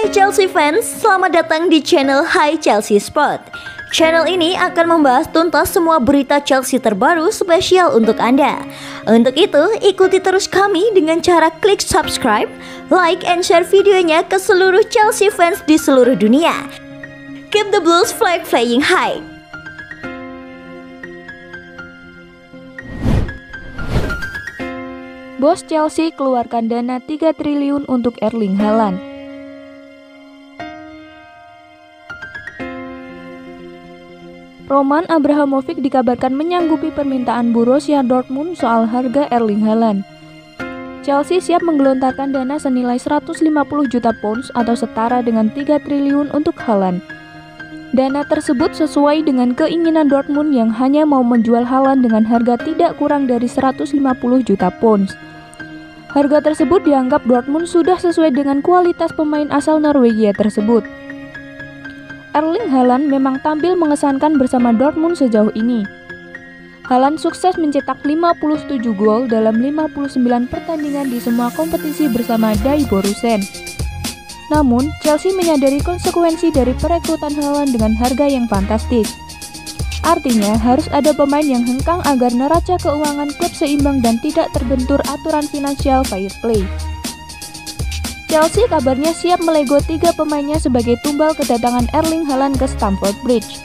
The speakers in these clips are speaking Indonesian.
Hai Chelsea fans, selamat datang di channel Hai Chelsea Sport. Channel ini akan membahas tuntas semua berita Chelsea terbaru spesial untuk Anda. Untuk itu, ikuti terus kami dengan cara klik subscribe, like, and share videonya ke seluruh Chelsea fans di seluruh dunia. Keep the Blues flag flying high. Bos Chelsea keluarkan dana 3 triliun untuk Erling Haaland. Roman Abramovich dikabarkan menyanggupi permintaan Borussia Dortmund soal harga Erling Haaland. Chelsea siap menggelontarkan dana senilai 150 juta pounds atau setara dengan 3 triliun untuk Haaland. Dana tersebut sesuai dengan keinginan Dortmund yang hanya mau menjual Haaland dengan harga tidak kurang dari 150 juta pounds. Harga tersebut dianggap Dortmund sudah sesuai dengan kualitas pemain asal Norwegia tersebut. Erling Haaland memang tampil mengesankan bersama Dortmund sejauh ini. Haaland sukses mencetak 57 gol dalam 59 pertandingan di semua kompetisi bersama Die Borussen. Namun, Chelsea menyadari konsekuensi dari perekrutan Haaland dengan harga yang fantastis. Artinya, harus ada pemain yang hengkang agar neraca keuangan klub seimbang dan tidak terbentur aturan finansial fair play. Chelsea kabarnya siap melego 3 pemainnya sebagai tumbal kedatangan Erling Haaland ke Stamford Bridge.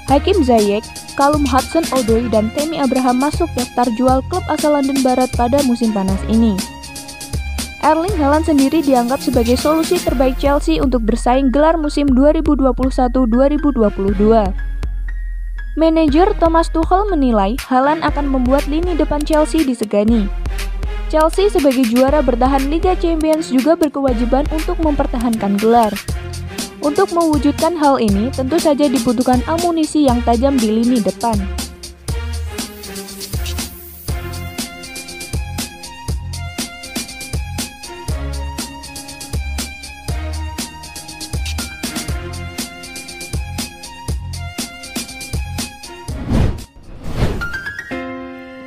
Hakim Ziyech, Callum Hudson-Odoi, dan Tammy Abraham masuk daftar jual klub asal London Barat pada musim panas ini. Erling Haaland sendiri dianggap sebagai solusi terbaik Chelsea untuk bersaing gelar musim 2021-2022. Manajer Thomas Tuchel menilai Haaland akan membuat lini depan Chelsea disegani. Chelsea sebagai juara bertahan Liga Champions juga berkewajiban untuk mempertahankan gelar. Untuk mewujudkan hal ini, tentu saja dibutuhkan amunisi yang tajam di lini depan.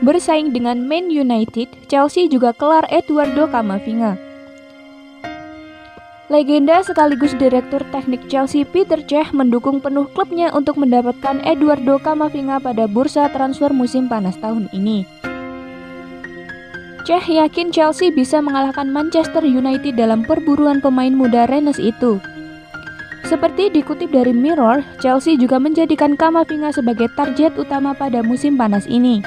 Bersaing dengan Man United, Chelsea juga kelar Eduardo Camavinga. Legenda sekaligus direktur teknik Chelsea Peter Cech mendukung penuh klubnya untuk mendapatkan Eduardo Camavinga pada bursa transfer musim panas tahun ini. Cech yakin Chelsea bisa mengalahkan Manchester United dalam perburuan pemain muda Rennes itu. Seperti dikutip dari Mirror, Chelsea juga menjadikan Camavinga sebagai target utama pada musim panas ini.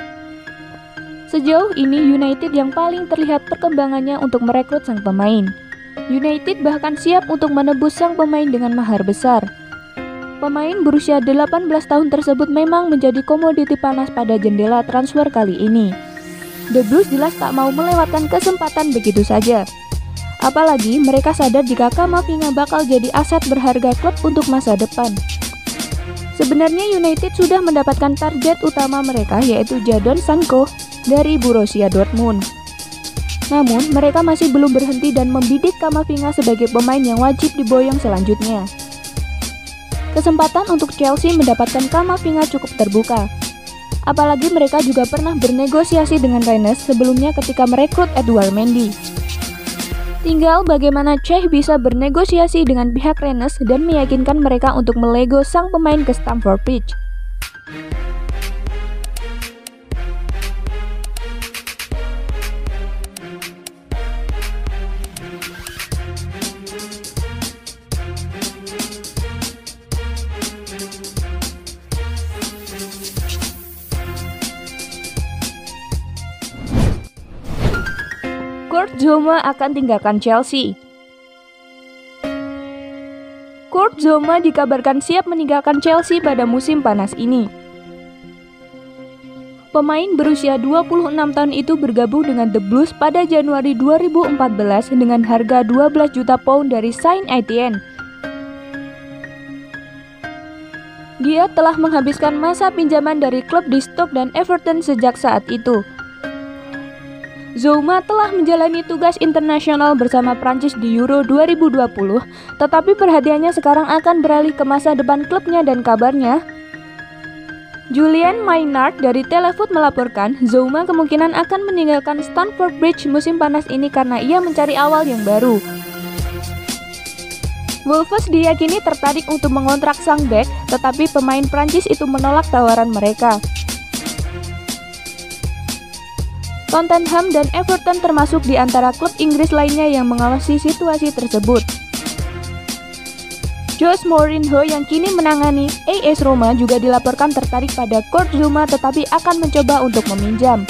Sejauh ini United yang paling terlihat perkembangannya untuk merekrut sang pemain. United bahkan siap untuk menebus sang pemain dengan mahar besar. Pemain berusia 18 tahun tersebut memang menjadi komoditi panas pada jendela transfer kali ini. The Blues jelas tak mau melewatkan kesempatan begitu saja. Apalagi mereka sadar jika Camavinga bakal jadi aset berharga klub untuk masa depan. Sebenarnya United sudah mendapatkan target utama mereka yaitu Jadon Sancho dari Borussia Dortmund. Namun, mereka masih belum berhenti dan membidik Camavinga sebagai pemain yang wajib diboyong selanjutnya. Kesempatan untuk Chelsea mendapatkan Camavinga cukup terbuka. Apalagi mereka juga pernah bernegosiasi dengan Rennes sebelumnya ketika merekrut Edouard Mendy. Tinggal bagaimana Cech bisa bernegosiasi dengan pihak Rennes dan meyakinkan mereka untuk melego sang pemain ke Stamford Bridge. Kurt Zouma akan tinggalkan Chelsea. Kurt Zouma dikabarkan siap meninggalkan Chelsea pada musim panas ini. Pemain berusia 26 tahun itu bergabung dengan The Blues pada Januari 2014 dengan harga 12 juta pound dari Saint-Étienne. Dia telah menghabiskan masa pinjaman dari klub di Stoke dan Everton sejak saat itu. Zouma telah menjalani tugas internasional bersama Prancis di Euro 2020, tetapi perhatiannya sekarang akan beralih ke masa depan klubnya dan kabarnya Julien Maynard dari Telefoot melaporkan Zouma kemungkinan akan meninggalkan Stamford Bridge musim panas ini karena ia mencari awal yang baru. Wolves diyakini tertarik untuk mengontrak sang bek, tetapi pemain Prancis itu menolak tawaran mereka. Tottenham dan Everton termasuk di antara klub Inggris lainnya yang mengawasi situasi tersebut. Jose Mourinho yang kini menangani AS Roma juga dilaporkan tertarik pada Kurt Zouma tetapi akan mencoba untuk meminjam.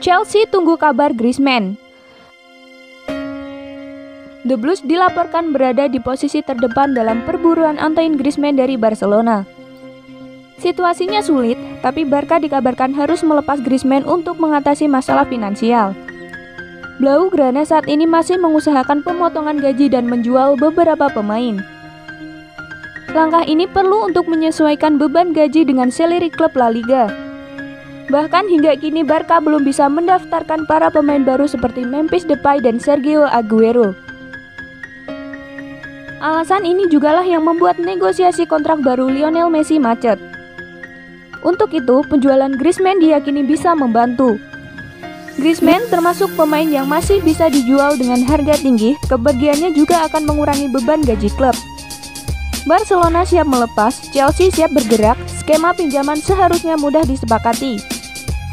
Chelsea tunggu kabar Griezmann. The Blues dilaporkan berada di posisi terdepan dalam perburuan Antoine Griezmann dari Barcelona. Situasinya sulit, tapi Barca dikabarkan harus melepas Griezmann untuk mengatasi masalah finansial. Blaugrana saat ini masih mengusahakan pemotongan gaji dan menjual beberapa pemain. Langkah ini perlu untuk menyesuaikan beban gaji dengan salary klub La Liga. Bahkan hingga kini Barca belum bisa mendaftarkan para pemain baru seperti Memphis Depay dan Sergio Aguero. Alasan ini jugalah yang membuat negosiasi kontrak baru Lionel Messi macet. Untuk itu, penjualan Griezmann diyakini bisa membantu. Griezmann termasuk pemain yang masih bisa dijual dengan harga tinggi, kepergiannya juga akan mengurangi beban gaji klub. Barcelona siap melepas, Chelsea siap bergerak, skema pinjaman seharusnya mudah disepakati.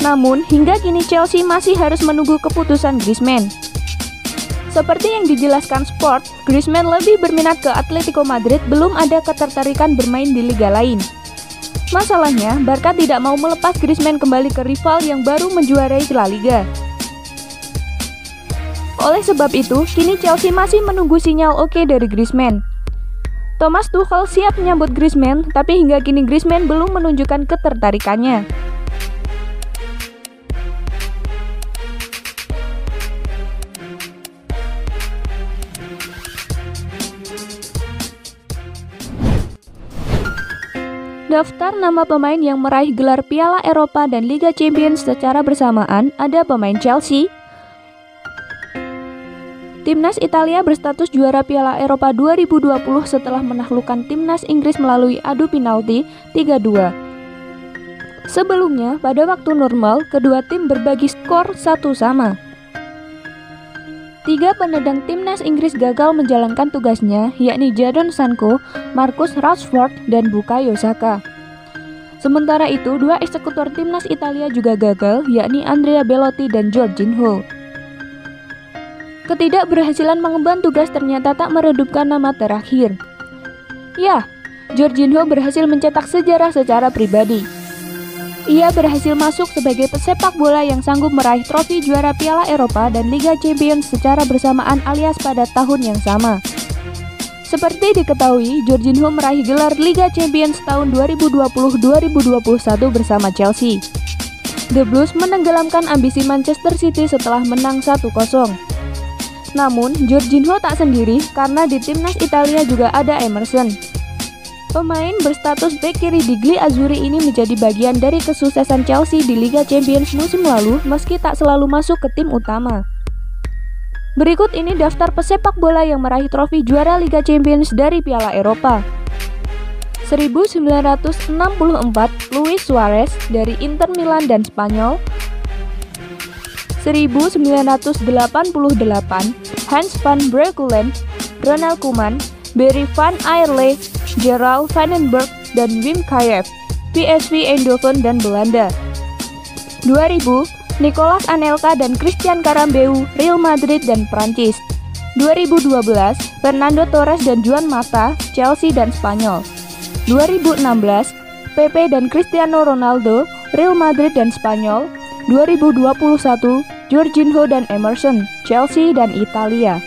Namun, hingga kini Chelsea masih harus menunggu keputusan Griezmann. Seperti yang dijelaskan Sport, Griezmann lebih berminat ke Atletico Madrid, belum ada ketertarikan bermain di liga lain. Masalahnya, Barca tidak mau melepas Griezmann kembali ke rival yang baru menjuarai La Liga. Oleh sebab itu, kini Chelsea masih menunggu sinyal oke dari Griezmann. Thomas Tuchel siap menyambut Griezmann, tapi hingga kini Griezmann belum menunjukkan ketertarikannya. Daftar nama pemain yang meraih gelar Piala Eropa dan Liga Champions secara bersamaan ada pemain Chelsea. Timnas Italia berstatus juara Piala Eropa 2020 setelah menaklukkan Timnas Inggris melalui adu penalti 3-2. Sebelumnya, pada waktu normal, kedua tim berbagi skor 1-1. 3 penendang Timnas Inggris gagal menjalankan tugasnya, yakni Jadon Sancho, Marcus Rashford, dan Bukayo Saka. Sementara itu, 2 eksekutor Timnas Italia juga gagal, yakni Andrea Belotti dan Jorginho. Ketidakberhasilan mengemban tugas ternyata tak meredupkan nama terakhir. Ya, Jorginho berhasil mencetak sejarah secara pribadi. Ia berhasil masuk sebagai pesepak bola yang sanggup meraih trofi juara Piala Eropa dan Liga Champions secara bersamaan alias pada tahun yang sama. Seperti diketahui, Jorginho meraih gelar Liga Champions tahun 2020-2021 bersama Chelsea. The Blues menenggelamkan ambisi Manchester City setelah menang 1-0. Namun, Jorginho tak sendiri karena di Timnas Italia juga ada Emerson. Pemain berstatus bek kiri di Gli Azzurri ini menjadi bagian dari kesuksesan Chelsea di Liga Champions musim lalu meski tak selalu masuk ke tim utama. Berikut ini daftar pesepak bola yang meraih trofi juara Liga Champions dari Piala Eropa. 1964 Luis Suarez dari Inter Milan dan Spanyol. 1988 Hans van Breukelen, Ronald Koeman, Barry van Aerle, Gerald Vandenberg, dan Wim Kief, PSV Eindhoven dan Belanda. 2000, Nicolas Anelka dan Christian Karambeu, Real Madrid dan Prancis. 2012, Fernando Torres dan Juan Mata, Chelsea dan Spanyol. 2016, Pepe dan Cristiano Ronaldo, Real Madrid dan Spanyol. 2021, Jorginho dan Emerson, Chelsea dan Italia.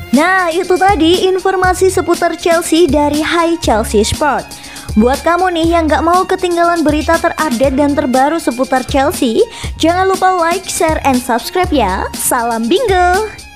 Nah, itu tadi informasi seputar Chelsea dari Hai Chelsea Sport. Buat kamu nih yang gak mau ketinggalan berita terupdate dan terbaru seputar Chelsea, jangan lupa like, share, and subscribe ya. Salam bingo!